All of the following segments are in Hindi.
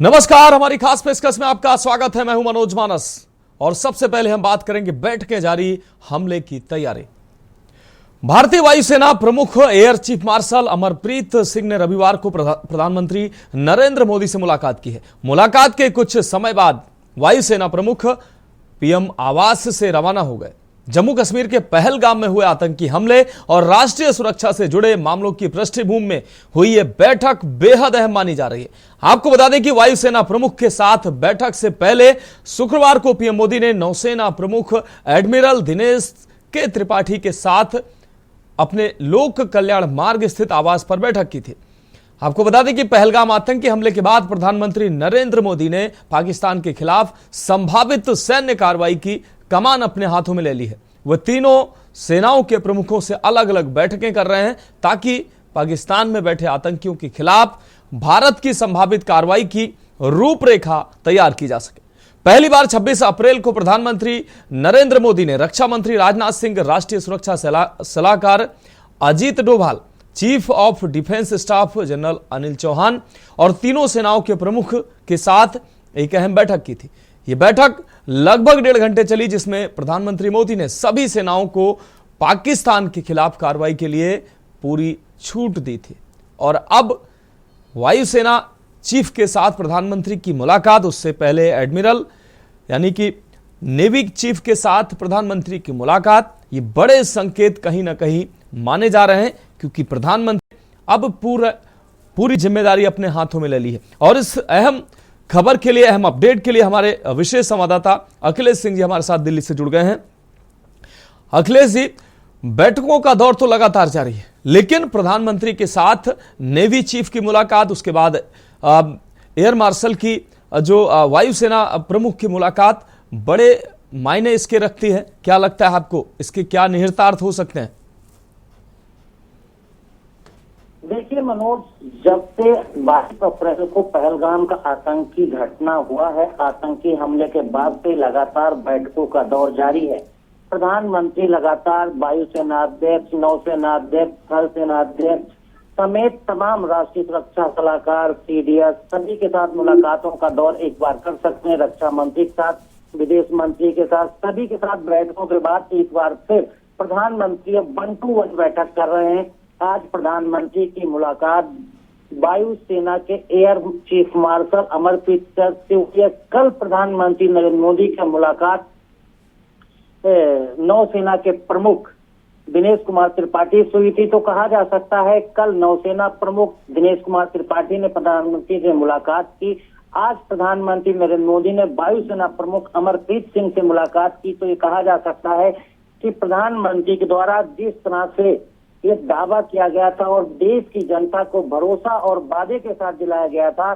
नमस्कार, हमारी खास पेशकश में आपका स्वागत है। मैं हूं मनोज मानस और सबसे पहले हम बात करेंगे बैठकें जारी हमले की तैयारी। भारतीय वायुसेना प्रमुख air chief marshal Amarpreet Singh ने रविवार को प्रधानमंत्री नरेंद्र मोदी से मुलाकात की है। मुलाकात के कुछ समय बाद वायुसेना प्रमुख पीएम आवास से रवाना हो गए। जम्मू कश्मीर के पहलगाम में हुए आतंकी हमले और राष्ट्रीय सुरक्षा से जुड़े मामलों की पृष्ठभूमि में हुई यह बैठक बेहद अहम मानी जा रही है। आपको बता दें कि वायुसेना प्रमुख के साथ बैठक से पहले शुक्रवार को पीएम मोदी ने नौसेना प्रमुख एडमिरल दिनेश के त्रिपाठी के साथ अपने लोक कल्याण मार्ग स्थित आवास पर बैठक की थी। आपको बता दें कि पहलगाम आतंकी हमले के बाद प्रधानमंत्री नरेंद्र मोदी ने पाकिस्तान के खिलाफ संभावित सैन्य कार्रवाई की कमान अपने हाथों में ले ली है। वह तीनों सेनाओं के प्रमुखों से अलग अलग बैठकें कर रहे हैं ताकि पाकिस्तान में बैठे आतंकियों के खिलाफ भारत की संभावित कार्रवाई की रूपरेखा तैयार की जा सके। पहली बार 26 अप्रैल को प्रधानमंत्री नरेंद्र मोदी ने रक्षा मंत्री राजनाथ सिंह, राष्ट्रीय सुरक्षा सलाहकार Ajit Doval, chief of defence staff general Anil Chauhan और तीनों सेनाओं के प्रमुख के साथ एक अहम बैठक की थी। यह बैठक लगभग 1.5 घंटे चली, जिसमें प्रधानमंत्री मोदी ने सभी सेनाओं को पाकिस्तान के खिलाफ कार्रवाई के लिए पूरी छूट दी थी। और अब वायुसेना चीफ के साथ प्रधानमंत्री की मुलाकात, उससे पहले एडमिरल यानी कि नेवी चीफ के साथ प्रधानमंत्री की मुलाकात, ये बड़े संकेत कहीं ना कहीं माने जा रहे हैं, क्योंकि प्रधानमंत्री अब पूरी जिम्मेदारी अपने हाथों में ले ली है। और इस अहम खबर के लिए, अहम अपडेट के लिए हमारे विशेष संवाददाता अखिलेश सिंह जी हमारे साथ दिल्ली से जुड़ गए हैं। अखिलेश जी, बैठकों का दौर तो लगातार जारी है, लेकिन प्रधानमंत्री के साथ नेवी चीफ की मुलाकात, उसके बाद एयर मार्शल की जो वायुसेना प्रमुख की मुलाकात बड़े मायने इसके रखती है। क्या लगता है आपको, इसके क्या निहितार्थ हो सकते हैं? देखिए मनोज, जब से 22 अप्रैल को पहलगाम का आतंकी घटना हुआ है, आतंकी हमले के बाद से लगातार बैठकों का दौर जारी है। प्रधानमंत्री लगातार वायुसेना अध्यक्ष, नौसेना अध्यक्ष, थल सेना अध्यक्ष समेत तमाम राष्ट्रीय सुरक्षा सलाहकार, सीडीएस सभी के साथ मुलाकातों का दौर एक बार कर सकते हैं। रक्षा मंत्री के साथ, विदेश मंत्री के साथ, सभी के साथ बैठकों के बाद एक बार फिर प्रधानमंत्री अब 1 to 1 बैठक कर रहे हैं। आज प्रधानमंत्री की मुलाकात वायुसेना के air chief marshal Amarpreet Singh से हुई है। कल प्रधानमंत्री नरेंद्र मोदी की मुलाकात नौसेना के प्रमुख दिनेश कुमार त्रिपाठी से हुई थी। तो कहा जा सकता है कल नौसेना प्रमुख दिनेश कुमार त्रिपाठी ने प्रधानमंत्री से मुलाकात की। आज प्रधानमंत्री नरेंद्र मोदी ने वायुसेना प्रमुख अमरप्रीत सिंह से मुलाकात की। तो ये कहा जा सकता है कि प्रधानमंत्री के द्वारा जिस तरह से ये दावा किया गया था और देश की जनता को भरोसा और वादे के साथ दिलाया गया था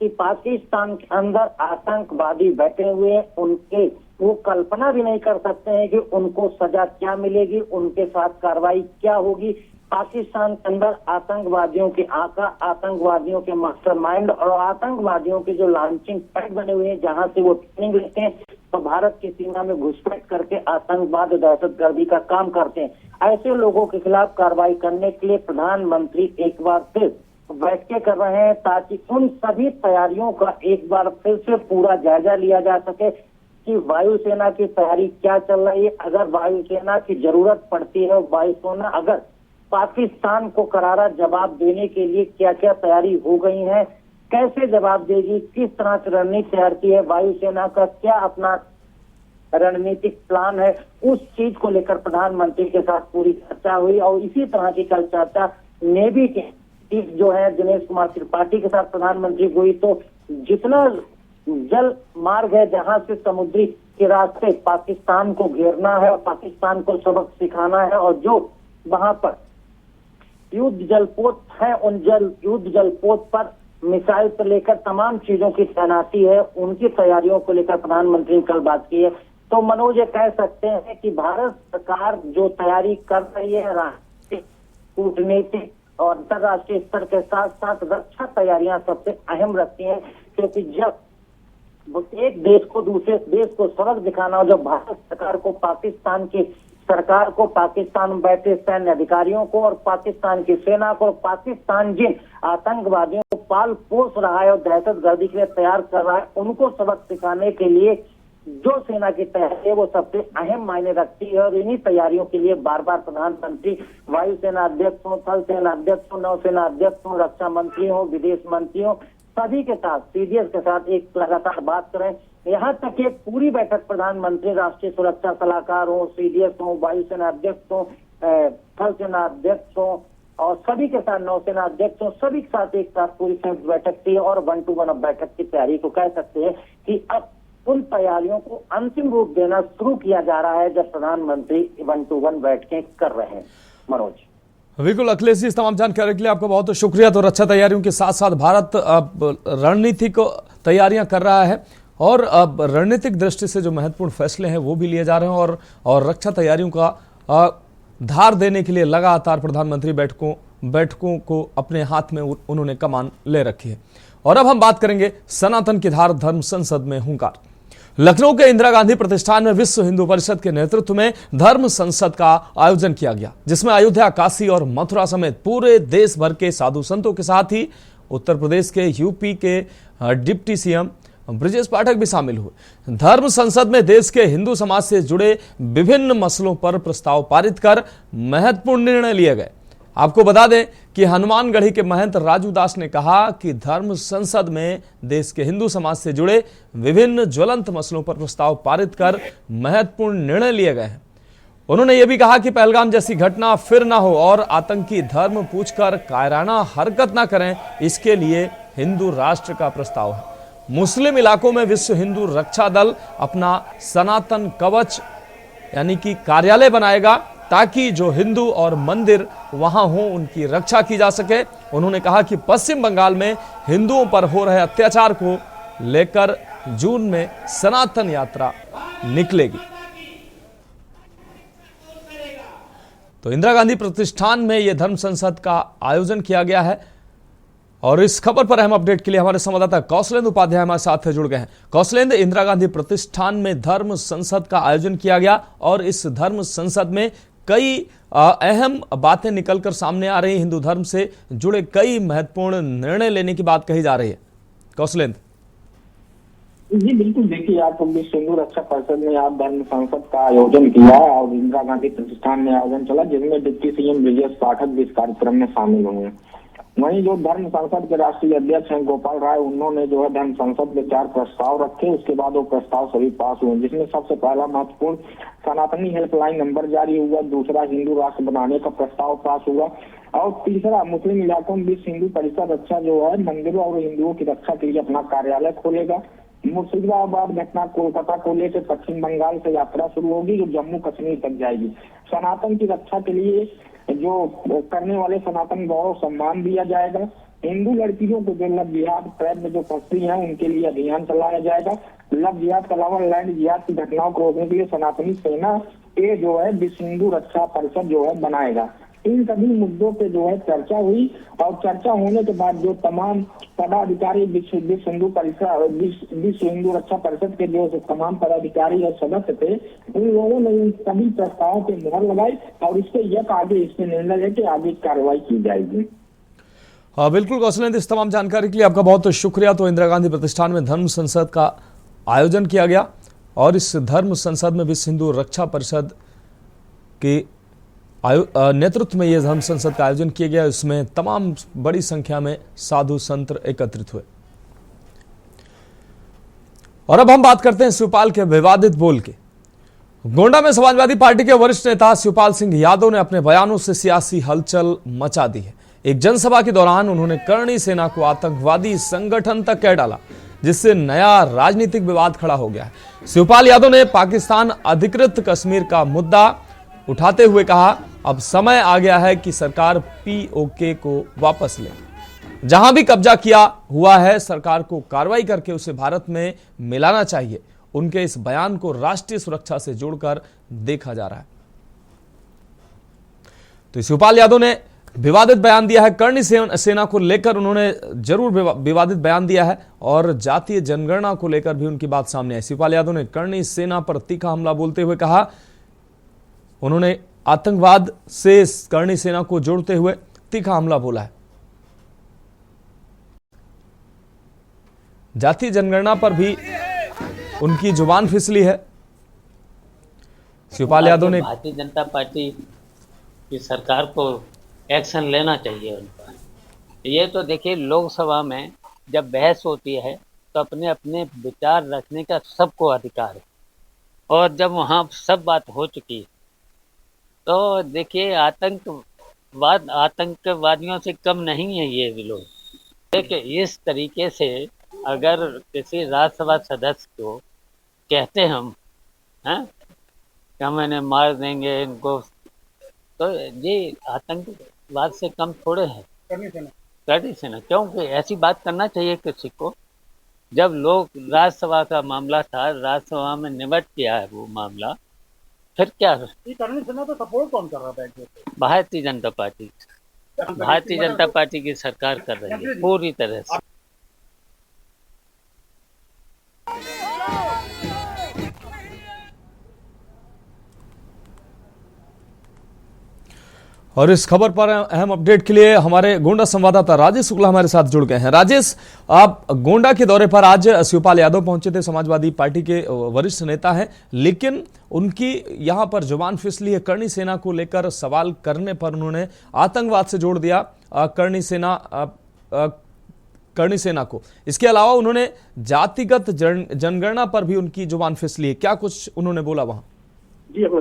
कि पाकिस्तान के अंदर आतंकवादी बैठे हुए, उनके वो कल्पना भी नहीं कर सकते हैं कि उनको सजा क्या मिलेगी, उनके साथ कार्रवाई क्या होगी। पाकिस्तान के अंदर आतंकवादियों के आका, आतंकवादियों के मास्टरमाइंड और आतंकवादियों के जो लॉन्चिंग पैड बने हुए हैं, जहां से वो ट्रेनिंग लेते हैं तो भारत की सीमा में घुसपैठ करके आतंकवाद, दहशतगर्दी का काम करते हैं। ऐसे लोगों के खिलाफ कार्रवाई करने के लिए प्रधानमंत्री एक बार फिर बैठकें कर रहे हैं, ताकि उन सभी तैयारियों का एक बार फिर से पूरा जायजा लिया जा सके कि वायुसेना की तैयारी क्या चल रही है। अगर वायुसेना की जरूरत पड़ती है, वायुसेना अगर पाकिस्तान को करारा जवाब देने के लिए क्या क्या तैयारी हो गई है, कैसे जवाब देगी, किस तरह से रणनीति तैयार की है, वायुसेना का क्या अपना रणनीतिक प्लान है, उस चीज को लेकर प्रधानमंत्री के साथ पूरी चर्चा हुई। और इसी तरह की कल चर्चा नेवी के चीफ जो है दिनेश कुमार त्रिपाठी के साथ प्रधानमंत्री को हुई। तो जितना जल मार्ग है, जहां से समुद्री के रास्ते पाकिस्तान को घेरना है और पाकिस्तान को सबक सिखाना है, और जो वहां पर युद्ध जलपोत है, उन युद्ध जलपोत पर मिसाइल से लेकर तमाम चीजों की तैनाती है, उनकी तैयारियों को लेकर प्रधानमंत्री ने कल बात की है। तो मनोज ये कह सकते हैं कि भारत सरकार जो तैयारी कर रही है, राष्ट्रीय कूटनीतिक और अंतर्राष्ट्रीय स्तर के साथ साथ रक्षा तैयारियां सबसे अहम रखती हैं, क्योंकि जब एक देश को दूसरे देश को सबक दिखाना हो, जब भारत सरकार को पाकिस्तान की सरकार को, पाकिस्तान में बैठे सैन्य अधिकारियों को और पाकिस्तान की सेना को, पाकिस्तान जिन आतंकवादियों को पाल पोस रहा है और दहशतगर्दी के लिए तैयार कर रहा है, उनको सबक सिखाने के लिए जो सेना की तैयारी है वो सबसे अहम मायने रखती है। और इन्हीं तैयारियों के लिए बार बार प्रधानमंत्री वायुसेना अध्यक्ष हो, थल सेना अध्यक्ष हो, नौसेना अध्यक्ष हो, रक्षा मंत्री हो, विदेश मंत्री हो, सभी के साथ सीडीएस के साथ एक लगातार बात करें। यहाँ तक कि एक पूरी बैठक प्रधानमंत्री, राष्ट्रीय सुरक्षा सलाहकार हो, सीडीएस हो, वायुसेना अध्यक्ष हो, थल सेना अध्यक्ष हो और सभी के साथ नौसेना अध्यक्ष हो, सभी के साथ एक साथ पूरी संयुक्त बैठक की और 1-to-1 अब बैठक की तैयारी को कह सकते हैं कि अब उन तैयारियों को अंतिम रूप देना शुरू किया जा रहा है जब प्रधानमंत्री 1-to-1 बैठकें कर रहे हैं। मनोज, बिल्कुल अखिलेश जी, इस तमाम जानकारी के लिए आपका बहुत शुक्रिया। तो रक्षा तैयारियों के साथ साथ भारत रणनीतिक तैयारियां कर रहा है और अब रणनीतिक दृष्टि से जो महत्वपूर्ण फैसले हैं वो भी लिए जा रहे हैं और रक्षा तैयारियों का धार देने के लिए लगातार प्रधानमंत्री बैठकों को अपने हाथ में उन्होंने कमान ले रखी है। और अब हम बात करेंगे सनातन की धार, धर्म संसद में हुंकार। लखनऊ के इंदिरा गांधी प्रतिष्ठान में विश्व हिंदू परिषद के नेतृत्व में धर्म संसद का आयोजन किया गया, जिसमें अयोध्या, काशी और मथुरा समेत पूरे देश भर के साधु संतों के साथ ही उत्तर प्रदेश के, यूपी के डिप्टी सीएम ब्रजेश पाठक भी शामिल हुए। धर्म संसद में देश के हिंदू समाज से जुड़े विभिन्न मसलों पर प्रस्ताव पारित कर महत्वपूर्ण निर्णय लिए गए। आपको बता दें कि हनुमानगढ़ी के महंत राजू दास ने कहा कि धर्म संसद में देश के हिंदू समाज से जुड़े विभिन्न ज्वलंत मसलों पर प्रस्ताव पारित कर महत्वपूर्ण निर्णय लिए गए हैं। उन्होंने यह भी कहा कि पहलगाम जैसी घटना फिर ना हो और आतंकी धर्म पूछकर कायराना हरकत ना करें, इसके लिए हिंदू राष्ट्र का प्रस्ताव है। मुस्लिम इलाकों में विश्व हिंदू रक्षा दल अपना सनातन कवच यानी कि कार्यालय बनाएगा ताकि जो हिंदू और मंदिर वहां हो उनकी रक्षा की जा सके। उन्होंने कहा कि पश्चिम बंगाल में हिंदुओं पर हो रहे अत्याचार को लेकर जून में सनातन यात्रा निकलेगी। तो इंदिरा गांधी प्रतिष्ठान में यह धर्म संसद का आयोजन किया गया है और इस खबर पर अहम अपडेट के लिए हमारे संवाददाता कौशलेंद्र उपाध्याय हमारे साथ जुड़ गए हैं। कौशलेंद्र, इंदिरा गांधी प्रतिष्ठान में धर्म संसद का आयोजन किया गया और इस धर्म संसद में कई अहम बातें निकलकर सामने आ रही, हिंदू धर्म से जुड़े कई महत्वपूर्ण निर्णय लेने की बात कही जा रही है। कौशलेंद्र जी बिल्कुल, देखिए आप विश्व हिंदू रक्षा परिषद में आप धर्म संसद का आयोजन किया और इंदिरा गांधी प्रतिष्ठान में आयोजन चला, जिसमें डिप्टी सीएम ब्रजेश पाठक भी इस कार्यक्रम में शामिल हुए। वहीं जो धर्म संसद के राष्ट्रीय अध्यक्ष हैं गोपाल राय, उन्होंने जो है धर्म संसद में 4 प्रस्ताव रखे। उसके बाद वो प्रस्ताव सभी पास हुए, जिसमें सबसे पहला महत्वपूर्ण सनातनी हेल्पलाइन नंबर जारी हुआ, दूसरा हिंदू राष्ट्र बनाने का प्रस्ताव पास हुआ और तीसरा मुस्लिम इलाकों में विश्व हिंदू परिषद रक्षा जो है मंदिरों और हिंदुओं की रक्षा के लिए अपना कार्यालय खोलेगा। मुर्शिदाबाद घटना कोलकाता को लेकर पश्चिम बंगाल से यात्रा शुरू होगी जो जम्मू कश्मीर तक जाएगी। सनातन की रक्षा के लिए जो करने वाले सनातन गौरव सम्मान दिया जाएगा। हिंदू लड़कियों को जो लव जिहाद ट्रैप में जो फंसती हैं उनके लिए अभियान चलाया जाएगा। लव जिहाद के अलावा लैंड जिहाद की घटनाओं को रोकने के लिए सनातनी सेना के जो है विश्व हिंदू रक्षा परिषद जो है बनाएगा। इन सभी मुद्दों पे जो है चर्चा हुई और चर्चा होने के बाद जो तमाम पदाधिकारी विश्व हिंदू परिषद विश्व हिंदू रक्षा परिषद के जो तमाम पदाधिकारी और सदस्य थे, उन लोगों ने इन सभी प्रस्तावों पे मुहर लगाई और आगे इसके निर्णय लेके आगे कार्रवाई की जाएगी। बिल्कुल कौशलेंद्र, इस तमाम जानकारी के लिए आपका बहुत शुक्रिया। तो इंदिरा गांधी प्रतिष्ठान में धर्म संसद का आयोजन किया गया और इस धर्म संसद में विश्व हिंदू रक्षा परिषद के नेतृत्व में यह धर्म संसद का आयोजन किया गया। इसमें तमाम बड़ी संख्या में साधु संत एकत्रित हुए। और अब हम बात करते हैं शिवपाल के विवादित बोल के। गोंडा में समाजवादी पार्टी के वरिष्ठ नेता शिवपाल सिंह यादव ने अपने बयानों से सियासी हलचल मचा दी है। एक जनसभा के दौरान उन्होंने करणी सेना को आतंकवादी संगठन तक कह डाला, जिससे नया राजनीतिक विवाद खड़ा हो गया है। शिवपाल यादव ने पाकिस्तान अधिकृत कश्मीर का मुद्दा उठाते हुए कहा, अब समय आ गया है कि सरकार पीओके को वापस ले। जहां भी कब्जा किया हुआ है सरकार को कार्रवाई करके उसे भारत में मिलाना चाहिए। उनके इस बयान को राष्ट्रीय सुरक्षा से जोड़कर देखा जा रहा है। तो शिवपाल यादव ने विवादित बयान दिया है। करणी सेना को लेकर उन्होंने जरूर विवादित बयान दिया है और जातीय जनगणना को लेकर भी उनकी बात सामने आई। शिवपाल यादव ने करणी सेना पर तीखा हमला बोलते हुए कहा, उन्होंने आतंकवाद से करणी सेना को जोड़ते हुए तीखा हमला बोला है। जातीय जनगणना पर भी उनकी जुबान फिसली है। शिवपाल यादव ने भारतीय जनता पार्टी की सरकार को एक्शन लेना चाहिए उन पर। ये तो देखिए, लोकसभा में जब बहस होती है तो अपने अपने विचार रखने का सबको अधिकार है, और जब वहाँ सब बात हो चुकी है तो देखिए, आतंकवादियों से कम नहीं है ये भी लोग। देखिए, इस तरीके से अगर किसी राज्यसभा सदस्य को कहते हम हैं कि हम इन्हें मार देंगे इनको, तो ये आतंकवाद से कम थोड़े हैं। करनी सेना क्योंकि ऐसी बात करना चाहिए किसी को। जब लोग राज्यसभा का मामला था, राज्यसभा में निपट गया है वो मामला, फिर क्या? करनी सेना तो सपोर्ट कौन कर रहा है? भारतीय जनता पार्टी, भारतीय जनता पार्टी की सरकार कर रही है पूरी तरह से। और इस खबर पर अहम अपडेट के लिए हमारे गोंडा संवाददाता राजेश शुक्ला हमारे साथ जुड़ गए हैं। राजेश, आप गोंडा के दौरे पर आज शिवपाल यादव पहुंचे थे, समाजवादी पार्टी के वरिष्ठ नेता हैं, लेकिन उनकी यहां पर जुबान फिसली है। करणी सेना को लेकर सवाल करने पर उन्होंने आतंकवाद से जोड़ दिया करणी सेना को। इसके अलावा उन्होंने जातिगत जनगणना पर भी उनकी जुबान फिसली है। क्या कुछ उन्होंने बोला वहां? जी, आपको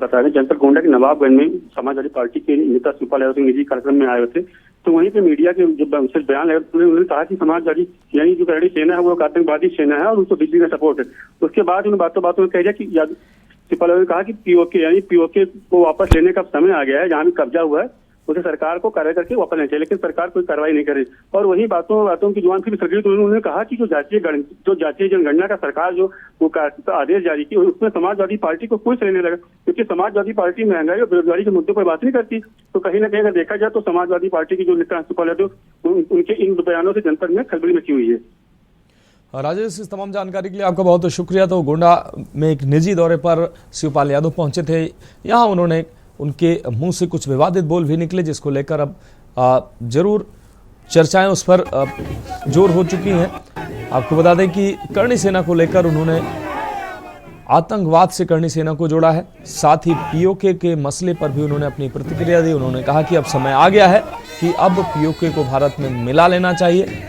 बता दें जनपद गोंडा के नवाबगंज में समाजवादी पार्टी के नेता शिवपाल यादव निजी कार्यक्रम में आए हुए थे, तो वहीं पे मीडिया के जब उनसे बयान लगा तो उन्होंने कहा कि समाजवादी यानी जो करणी सेना है वो आतंकवादी सेना है और उनको बिजली का सपोर्ट है। उसके बाद उन्होंने बातों में कह दिया कि शिवपाल यादव ने कहा कि पीओके को वापस लेने का समय आ गया है, जहाँ भी कब्जा हुआ है उसे सरकार को कार्य करके वापस लेना चाहिए, लेकिन सरकार कोई कार्रवाई नहीं करे। और वही बातों की जुबान फिर सरकारी, तो उन्होंने कहा कि जो जातीय जनगणना का सरकार जो वो आदेश जारी की उसमें समाजवादी पार्टी को कुछ लेने लगा, क्योंकि समाजवादी पार्टी महंगाई और बेरोजगारी के मुद्दों पर बात नहीं करती। तो कहीं ना कहीं अगर देखा जाए तो समाजवादी पार्टी की जो नेता शिवपाल यादव उनके इन बयानों से जनपद में खलबली मची हुई है। राजेश, इस तमाम जानकारी के लिए आपका बहुत बहुत शुक्रिया। तो गोंडा में एक निजी दौरे पर शिवपाल यादव पहुंचे थे, यहाँ उन्होंने उनके मुंह से कुछ विवादित बोल भी निकले, जिसको लेकर अब जरूर चर्चाएं उस पर जोर हो चुकी हैं। आपको बता दें कि करणी सेना को लेकर उन्होंने आतंकवाद से करणी सेना को जोड़ा है, साथ ही पीओके के मसले पर भी उन्होंने अपनी प्रतिक्रिया दी। उन्होंने कहा कि अब समय आ गया है कि अब पीओके को भारत में मिला लेना चाहिए।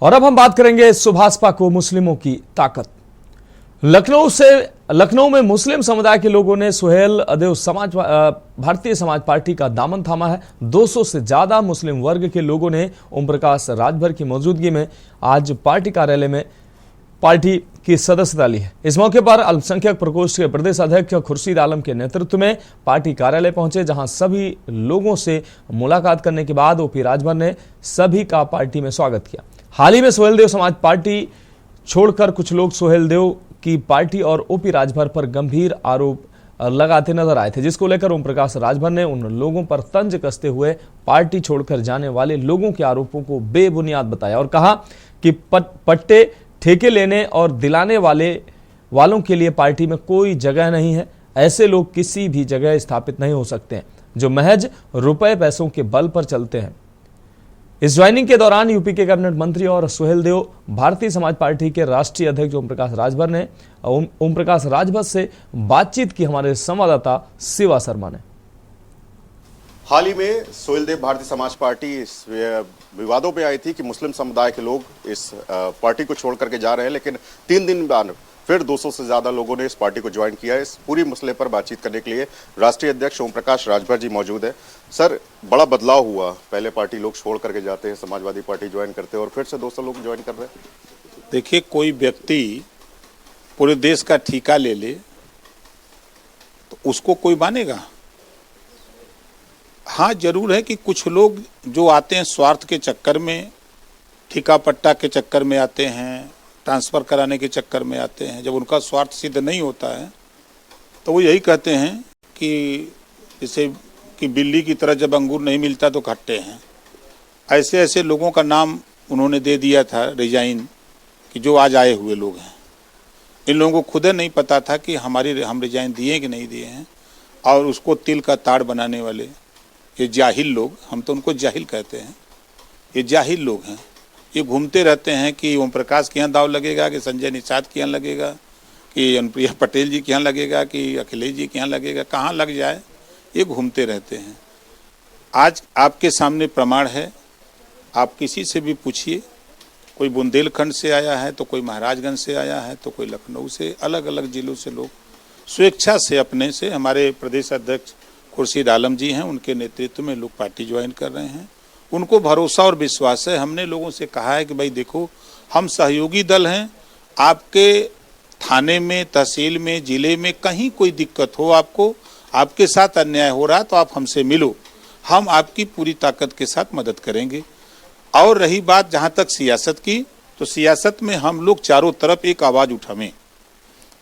और अब हम बात करेंगे सुभाषपा को मुस्लिमों की ताकत। लखनऊ में मुस्लिम समुदाय के लोगों ने सुहेलदेव भारतीय समाज पार्टी का दामन थामा है। 200 से ज्यादा मुस्लिम वर्ग के लोगों ने ओम प्रकाश राजभर की मौजूदगी में आज पार्टी कार्यालय में पार्टी की सदस्यता ली है। इस मौके पर अल्पसंख्यक प्रकोष्ठ के प्रदेश अध्यक्ष खुर्शीद आलम के नेतृत्व में पार्टी कार्यालय पहुंचे, जहां सभी लोगों से मुलाकात करने के बाद ओपी राजभर ने सभी का पार्टी में स्वागत किया। हाल ही में सुहेलदेव समाज पार्टी छोड़कर कुछ लोग सुहेलदेव की पार्टी और ओपी राजभर पर गंभीर आरोप लगाते नजर आए थे, जिसको लेकर ओम प्रकाश राजभर ने उन लोगों पर तंज कसते हुए पार्टी छोड़कर जाने वाले लोगों के आरोपों को बेबुनियाद बताया और कहा कि पट्टे ठेके लेने और दिलाने वालों के लिए पार्टी में कोई जगह नहीं है। ऐसे लोग किसी भी जगह स्थापित नहीं हो सकते हैं जो महज रुपए पैसों के बल पर चलते हैं। इस ज्वाइनिंग के दौरान यूपी के कैबिनेट मंत्री और सुहेलदेव भारतीय समाज पार्टी के राष्ट्रीय अध्यक्ष ओम प्रकाश राजभर से बातचीत की हमारे संवाददाता शिवा शर्मा ने। हाल ही में सुहेलदेव भारतीय समाज पार्टी इस विवादों में आई थी कि मुस्लिम समुदाय के लोग इस पार्टी को छोड़ करके जा रहे हैं, लेकिन 3 दिन बाद फिर 200 से ज्यादा लोगों ने इस पार्टी को ज्वाइन किया है। इस पूरी मसले पर बातचीत करने के लिए राष्ट्रीय अध्यक्ष ओम प्रकाश राजभर जी मौजूद है। सर, बड़ा बदलाव हुआ, पहले पार्टी लोग छोड़ करके जाते हैं, समाजवादी पार्टी ज्वाइन करते हैं और फिर से 200 लोग ज्वाइन कर रहे हैं। देखिए, कोई व्यक्ति पूरे देश का ठेका ले ले तो उसको कोई मानेगा? हाँ, जरूर है कि कुछ लोग जो आते हैं स्वार्थ के चक्कर में ठिका पट्टा के चक्कर में आते हैं, ट्रांसफ़र कराने के चक्कर में आते हैं। जब उनका स्वार्थ सिद्ध नहीं होता है तो वो यही कहते हैं कि जैसे कि बिल्ली की तरह जब अंगूर नहीं मिलता तो खट्टे हैं। ऐसे ऐसे लोगों का नाम उन्होंने दे दिया था रिजाइन, कि जो आज आए हुए लोग हैं। इन लोगों को खुद नहीं पता था कि हम रिजाइन दिए कि नहीं दिए हैं। और उसको तिल का ताड़ बनाने वाले ये जाहिल लोग, हम तो उनको जाहिल कहते हैं, ये जाहिल लोग हैं। ये घूमते रहते हैं कि ओम प्रकाश के यहाँ दाव लगेगा, कि संजय निषाद के यहाँ लगेगा, कि अनुप्रिया पटेल जी के यहाँ लगेगा, कि अखिलेश जी के यहाँ लगेगा। कहाँ लग जाए, ये घूमते रहते हैं। आज आपके सामने प्रमाण है, आप किसी से भी पूछिए, कोई बुंदेलखंड से आया है तो कोई महाराजगंज से आया है तो कोई लखनऊ से, अलग अलग जिलों से लोग स्वेच्छा से अपने से, हमारे प्रदेश अध्यक्ष खुर्शीद आलम जी हैं, उनके नेतृत्व में लोग पार्टी ज्वाइन कर रहे हैं। उनको भरोसा और विश्वास है। हमने लोगों से कहा है कि भाई देखो, हम सहयोगी दल हैं। आपके थाने में, तहसील में, जिले में कहीं कोई दिक्कत हो, आपके साथ अन्याय हो रहा तो आप हमसे मिलो, हम आपकी पूरी ताकत के साथ मदद करेंगे। और रही बात जहाँ तक सियासत की, तो सियासत में हम लोग चारों तरफ एक आवाज़ उठावें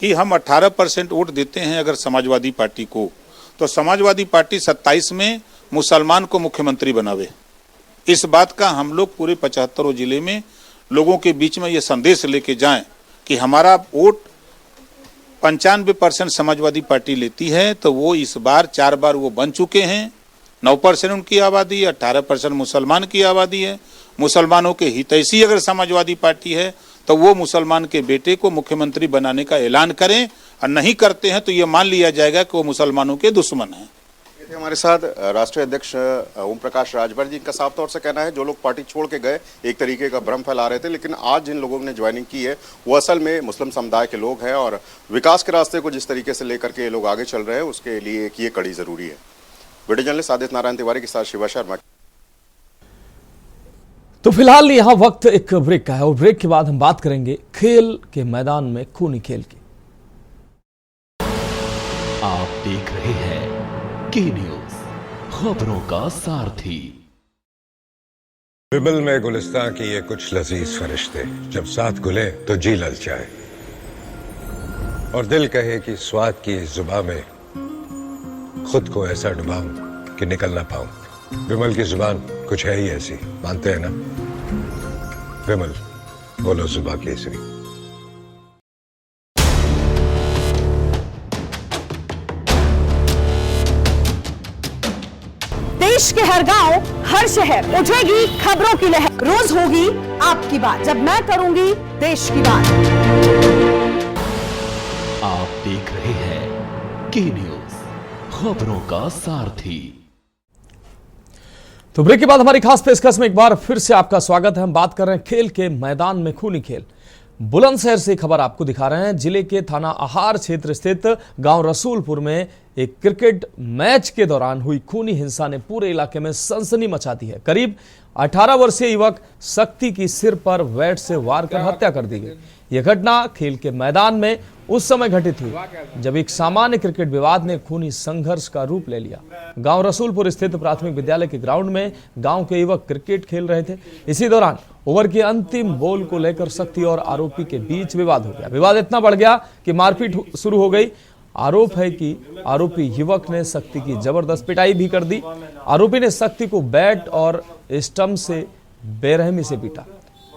कि हम 18% वोट देते हैं अगर समाजवादी पार्टी को, तो समाजवादी पार्टी 27 में मुसलमान को मुख्यमंत्री बनावे। इस बात का हम लोग पूरे 75 जिले में लोगों के बीच में ये संदेश लेके जाएं कि हमारा वोट 95% समाजवादी पार्टी लेती है, तो वो इस बार 4 बार वो बन चुके हैं। 9% उनकी आबादी है, 18% मुसलमान की आबादी है। मुसलमानों के हितैषी अगर समाजवादी पार्टी है तो वो मुसलमान के बेटे को मुख्यमंत्री बनाने का ऐलान करें, और नहीं करते हैं तो ये मान लिया जाएगा कि वो मुसलमानों के दुश्मन हैं। हमारे साथ राष्ट्रीय अध्यक्ष ओम प्रकाश राजभर जी का साफ तौर से कहना है, जो लोग पार्टी छोड़ के गए एक तरीके का भ्रम फैला रहे थे, लेकिन आज जिन लोगों ने ज्वाइनिंग की है वो असल में मुस्लिम समुदाय के लोग हैं और विकास के रास्ते को जिस तरीके से लेकर के ये लोग आगे चल रहे हैं उसके लिए एक ये कड़ी जरूरी है। वीडियो जर्नलिस्ट आदित्य नारायण तिवारी के साथ शिवा शर्मा। तो फिलहाल यहाँ वक्त एक ब्रेक का है और ब्रेक के बाद हम बात करेंगे खेल के मैदान में खूनी खेल की। आप देख रहे हैं के न्यूज, खबरों का सारथी। विमल में गुलिस्तां की ये कुछ लजीज फरिश्ते, जब साथ घुले तो जी ललचाए और दिल कहे कि स्वाद की इस जुबां में खुद को ऐसा डुबाऊं कि निकल ना पाऊं। विमल की जुबान कुछ है ही ऐसी, मानते हैं ना? विमल, बोलो जुबां केसरी। देश के हर गांव, हर शहर उठेगी खबरों की लहर। रोज होगी आपकी बात, जब मैं करूंगी देश की बात। आप देख रहे हैं के न्यूज, खबरों का सारथी। तो ब्रेक के बाद हमारी खास पेशकश में एक बार फिर से आपका स्वागत है। हम बात कर रहे हैं खेल के मैदान में खूनी खेल। बुलंदशहर से खबर आपको दिखा रहे हैं। जिले के थाना आहार क्षेत्र स्थित गांव रसूलपुर में एक क्रिकेट मैच के दौरान हुई खूनी हिंसा ने पूरे इलाके में सनसनी मचा दी है। करीब 18 वर्षीय युवक शक्ति की सिर पर बैट से वार कर हत्या कर दी गई। यह घटना खेल के मैदान में उस समय घटित हुई जब एक सामान्य क्रिकेट विवाद ने खूनी संघर्ष का रूप ले लिया। गांव रसूलपुर स्थित प्राथमिक विद्यालय के ग्राउंड में गांव के युवक क्रिकेट खेल रहे थे। इसी दौरान ओवर के अंतिम बॉल को लेकर शक्ति और आरोपी के बीच विवाद हो गया। विवाद इतना बढ़ गया कि मारपीट शुरू हो गई। आरोप है कि आरोपी युवक ने शक्ति की जबरदस्त पिटाई भी कर दी। आरोपी ने शक्ति को बैट और स्टंप से बेरहमी से पीटा।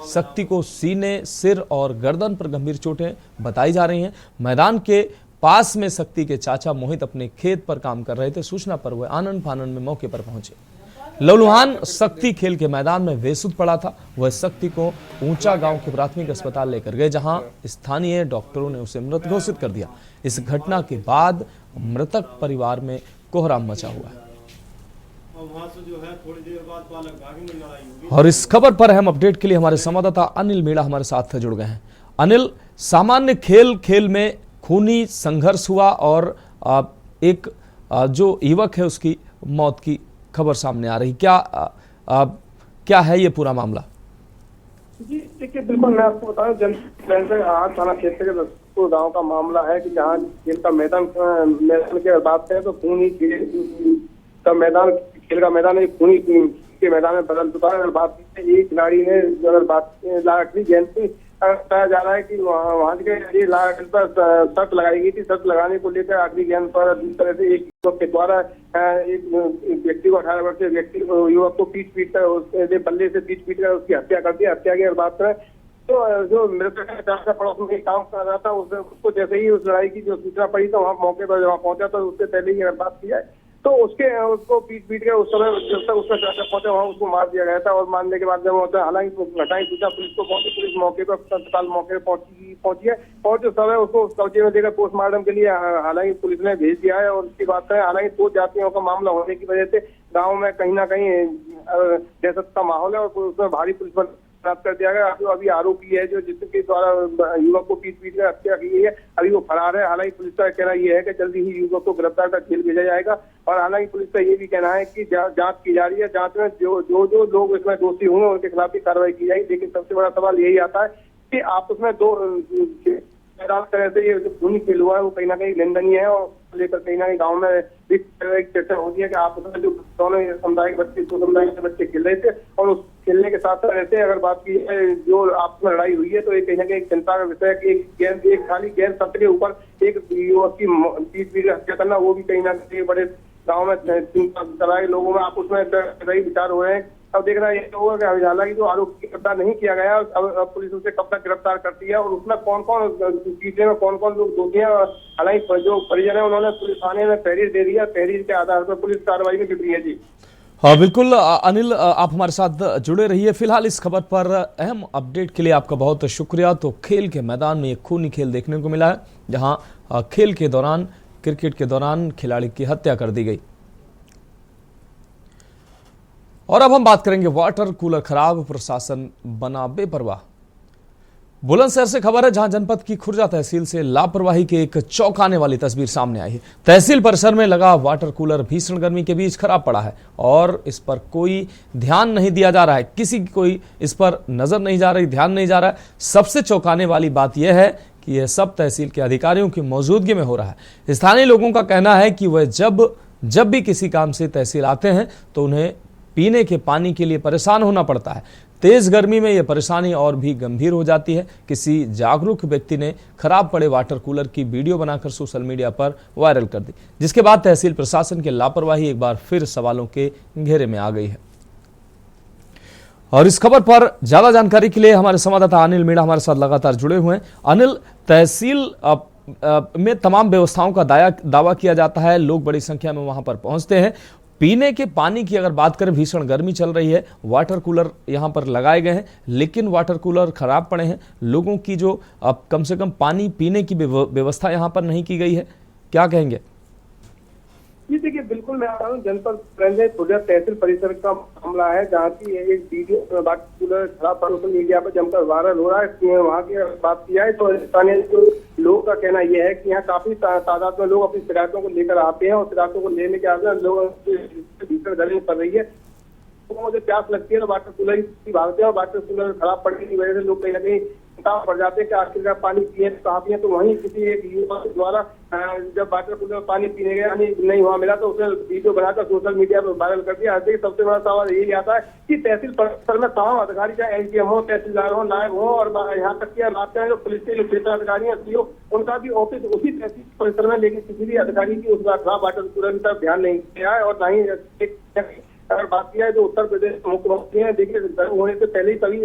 शक्ति को सीने, सिर और गर्दन पर गंभीर चोटें बताई जा रही हैं। मैदान के पास में शक्ति के चाचा मोहित अपने खेत पर काम कर रहे थे। सूचना पर वह आनन फानन में मौके पर पहुंचे। लहूलुहान शक्ति खेल के मैदान में बेसुध पड़ा था। वह शक्ति को ऊंचा गांव के प्राथमिक अस्पताल लेकर गए, जहां स्थानीय डॉक्टरों ने उसे मृत घोषित कर दिया। इस घटना के बाद मृतक परिवार में कोहराम मचा हुआ है। और इस खबर पर हम अपडेट के लिए हमारे संवाददाता अनिल मीणा हमारे साथ जुड़ गए हैं। अनिल, सामान्य खेल में खूनी संघर्ष हुआ और एक जो युवक है उसकी मौत की खबर सामने आ रही, क्या है ये पूरा मामला? जी देखिए, बिल्कुल मैं आपको बताऊं, जनपद थाना क्षेत्र के रसूलपुर गांव का मामला है कि जहां खेल का मैदान की बात करें तो खूनी खेल का मैदान है, खूनी के मैदान में बदल चुका है। अगर बात एक खिलाड़ी ने अगर बात लाटरी गेंद की बताया जा रहा है कि वहाँ के लिए पर शर्त लगाई गई थी। शर्त लगाने को लेकर आखिरी गेंद पर जिस तरह से एक युवक के द्वारा एक व्यक्ति को 18 वर्षीय व्यक्ति युवक को पीट कर उसके बल्ले से पीट कर उसकी हत्या कर दी। हत्या की अगर बात करें तो जो मृतक है पड़ोस में काम कर रहा था उसको जैसे ही उस लड़ाई की जो सूचना पड़ी तो वहाँ मौके पर जब पहुंचा तो उससे पहले ही अगर बात की जाए तो उसको पीट के उस समय जब तक उसका चाचा पहुंचा वहाँ उसको मार दिया गया था। और मारने के बाद जब होता है हालांकि घटनाएं सूचना पुलिस को पहुंची, पुलिस मौके पर तत्काल मौके पर पहुंची है और जो समय उसको कब्जे में देकर पोस्टमार्टम के लिए हालांकि पुलिस ने भेज दिया है। और उसकी बात है हालांकि 2 जातियों का मामला होने की वजह से गाँव में कहीं ना कहीं दहशत का माहौल है और उसमें भारी पुलिस बल प्राप्त कर दिया गया। जो अभी आरोपी है जो जिसके द्वारा युवक को पीट कर हत्या की गई है अभी वो फरार है। हालांकि पुलिस का कहना यह है कि जल्दी ही युवक को गिरफ्तार कर जेल भेजा जाएगा। और हालांकि पुलिस का ये भी कहना है कि जांच की जा रही है, जांच में जो लोग इसमें दोषी होंगे उनके खिलाफ भी कार्रवाई की जाएगी। लेकिन सबसे बड़ा सवाल यही आता है कि आपस में दो तरह से ये जो खूनी खेल हुआ है वो कहीं ना कहीं निंदनीय है और लेकर कहीं ना कहीं गाँव में एक चर्चा होती है कि आपस में जो दोनों समुदाय के बच्चे 2 समुदाय के बच्चे खेल रहे थे और उस खेलने के साथ साथ रहते अगर बात की है जो आपस में लड़ाई हुई है तो ये कहीं ना कहीं चिंता का विषय है कि एक खाली गेंद सत्र के ऊपर एक युवक की पीट हत्या करना वो भी कहीं ना कहीं बड़े गाँव में चिंता कराए लोगों में आपस में कई विचार हो रहे हैं। अब देखना ये होगा कि हालांकि जो आरोपी गिरफ्तार नहीं किया गया अब पुलिस उसे कब तक गिरफ्तार करती है और उसमें कौन कौन पीछे में कौन कौन लोग दोषी हैं। हालांकि जो परिजन है उन्होंने पुलिस थाने में तहरीर दे दिया, तहरीर के आधार पर पुलिस कार्रवाई में जुटी है। जी हाँ बिल्कुल अनिल, आप हमारे साथ जुड़े रहिए। फिलहाल इस खबर पर अहम अपडेट के लिए आपका बहुत शुक्रिया। तो खेल के मैदान में एक खूनी खेल देखने को मिला है जहां खेल के दौरान क्रिकेट के दौरान खिलाड़ी की हत्या कर दी गई। और अब हम बात करेंगे वाटर कूलर खराब, प्रशासन बना बेपरवाह। बुलंदशहर से खबर है जहां जनपद की खुर्जा तहसील से लापरवाही की एक चौंकाने वाली तस्वीर सामने आई है। तहसील परिसर में लगा वाटर कूलर भीषण गर्मी के बीच खराब पड़ा है और इस पर कोई ध्यान नहीं दिया जा रहा है, किसी की कोई इस पर नजर नहीं जा रही, ध्यान नहीं जा रहा है। सबसे चौंकाने वाली बात यह है कि यह सब तहसील के अधिकारियों की मौजूदगी में हो रहा है। स्थानीय लोगों का कहना है कि वह जब भी किसी काम से तहसील आते हैं तो उन्हें पीने के पानी के लिए परेशान होना पड़ता है। तेज गर्मी में यह परेशानी और भी गंभीर हो जाती है। किसी जागरूक व्यक्ति ने खराब पड़े वाटर कूलर की वीडियो बनाकर सोशल मीडिया पर वायरल कर दी, जिसके बाद तहसील प्रशासन की लापरवाही एक बार फिर सवालों के घेरे में आ गई है। और इस खबर पर ज्यादा जानकारी के लिए हमारे संवाददाता अनिल मीणा हमारे साथ लगातार जुड़े हुए हैं। अनिल, तहसील में तमाम व्यवस्थाओं का दावा किया जाता है, लोग बड़ी संख्या में वहां पर पहुंचते हैं। पीने के पानी की अगर बात करें, भीषण गर्मी चल रही है, वाटर कूलर यहां पर लगाए गए हैं लेकिन वाटर कूलर खराब पड़े हैं। लोगों की जो अब कम से कम पानी पीने की व्यवस्था यहां पर नहीं की गई है, क्या कहेंगे? जी देखिए, बिल्कुल मैं आ रहा हूँ जनपद खुर्जा तहसील परिसर का मामला है जहाँ की एक वीडियो वाटर कूलर खराब पर सोशल मीडिया पर जमकर वायरल हो रहा है। वहाँ की बात की जाए तो स्थानीय जो लोगों का कहना यह है कि यहाँ काफी तादाद में लोग अपनी शिकायतों को लेकर आते हैं और शिकायतों को लेने के बाद लोगों भीषण गर्मी पड़ रही है, लोगों को प्यास लगती है तो वाटर कूलर ही भागते हैं और वाटर कूलर खराब पड़ने की वजह से लोग कहीं ना कहीं पड़ जाते हैं कि आखिरकार पानी पिए कहाँ पिए। तो वहीं किसी एक युवक द्वारा जब वाटर कूलर पानी पीने गया नहीं वहाँ मिला तो उसने वीडियो बनाकर सोशल मीडिया पर वायरल कर दिया। सबसे बड़ा सवाल यही आता है कि तहसील परिसर में तमाम अधिकारी चाहे एसडीएम हो, तहसीलदार हो, नायब हो और यहाँ तक कि बात करें जो पुलिस के जो क्षेत्र अधिकारी हैं सीओ, उनका भी ऑफिस उसी तहसील परिसर में, लेकिन किसी भी अधिकारी की उस खराब वाटर कूलर की तरफ ध्यान नहीं दिया है। और ना ही अगर बात किया है जो उत्तर प्रदेश के मुख्यमंत्री हैं, देखिए गर्मी होने से पहले ही सभी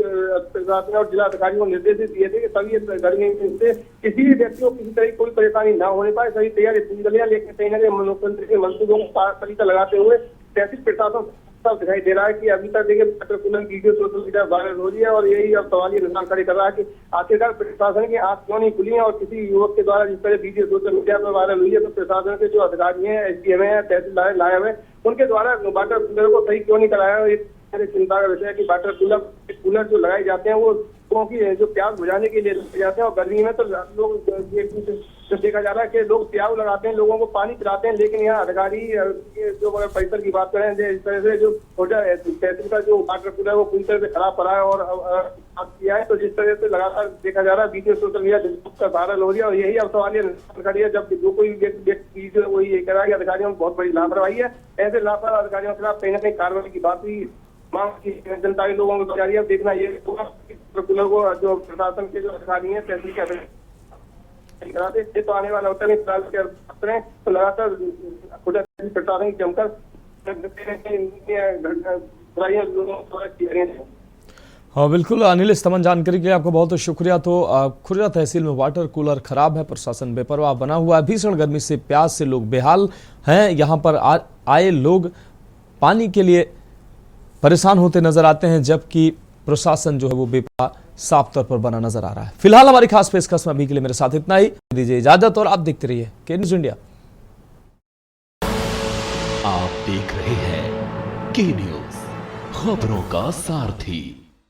प्रशासन और जिला अधिकारियों को निर्देश दिए थे कि सभी गर्मी से किसी भी व्यक्ति को किसी तरह की कोई परेशानी ना होने पाए, सही तैयारी लेकिन कहीं ना कहीं मुख्यमंत्री के मंसूबों को तरीका लगाते हुए तहसील प्रशासन सब दिखाई दे रहा है कि अभी तक देखिए water cooler video social media viral हो रही है। और यही अब सवाल ये निशान खड़े कर रहा है कि आखिरकार प्रशासन की आंख क्यों नहीं खुली है और किसी युवक के द्वारा जिस तरह वीडियो सोशल मीडिया पर वायरल हुई है तो प्रशासन के जो अधिकारी हैं, एसडीएम है, तहसीलदार नायब है, उनके द्वारा वाटर कूलर को सही क्यों नहीं कराया। एक चिंता का विषय है कि वाटर कूलर जो लगाए जाते हैं वो लोगों की जो प्यास बुझाने के लिए लगाए जाते हैं और गर्मी में तो लोग देखा जा रहा है कि लोग प्याऊ लगाते हैं, लोगों को पानी पिलाते हैं, लेकिन यहाँ अधिकारी जो परिसर की बात करें इस तरह से जो तहसील का जो वाटर कूलर है वो पूरी तरह से खराब पड़ा है और बात किया है तो जिस तरह से लगातार देखा जा रहा है वीडियो सोशल मीडिया वायरल हो रही है। और यही अब सवाल है जब जो कोई व्यक्ति वही ये कह रहा है कि अधिकारियों में बहुत बड़ी लापरवाही है, ऐसे लापरवाही अधिकारियों के खिलाफ कहीं ना कहीं कार्रवाई की बात भी मांग की जनता के लोगों को जारी है। देखना ये होगा कूलर को जो प्रशासन के जो अधिकारी हैं तहसील के अधिकारी कराते, ये तो आने वाला होता है। फिलहाल के रहे तो लगातार प्रशासन की जमकर हाँ बिल्कुल अनिल, इस तमाम जानकारी के लिए आपका बहुत बहुत शुक्रिया। तो खुर्जा तहसील में वाटर कूलर खराब है, प्रशासन बेपरवाह बना हुआ है, भीषण गर्मी से प्यास से लोग बेहाल हैं। यहाँ पर आए लोग पानी के लिए परेशान होते नजर आते हैं, जबकि प्रशासन जो है वो बेपरवाह साफ तौर पर बना नजर आ रहा है। फिलहाल हमारी खास पेशकश में अभी के लिए मेरे साथ इतना ही, दीजिए इजाजत और आप देखते रहिए के न्यूज़ इंडिया। आप देख रहे हैं के न्यूज़, खबरों का सारथी।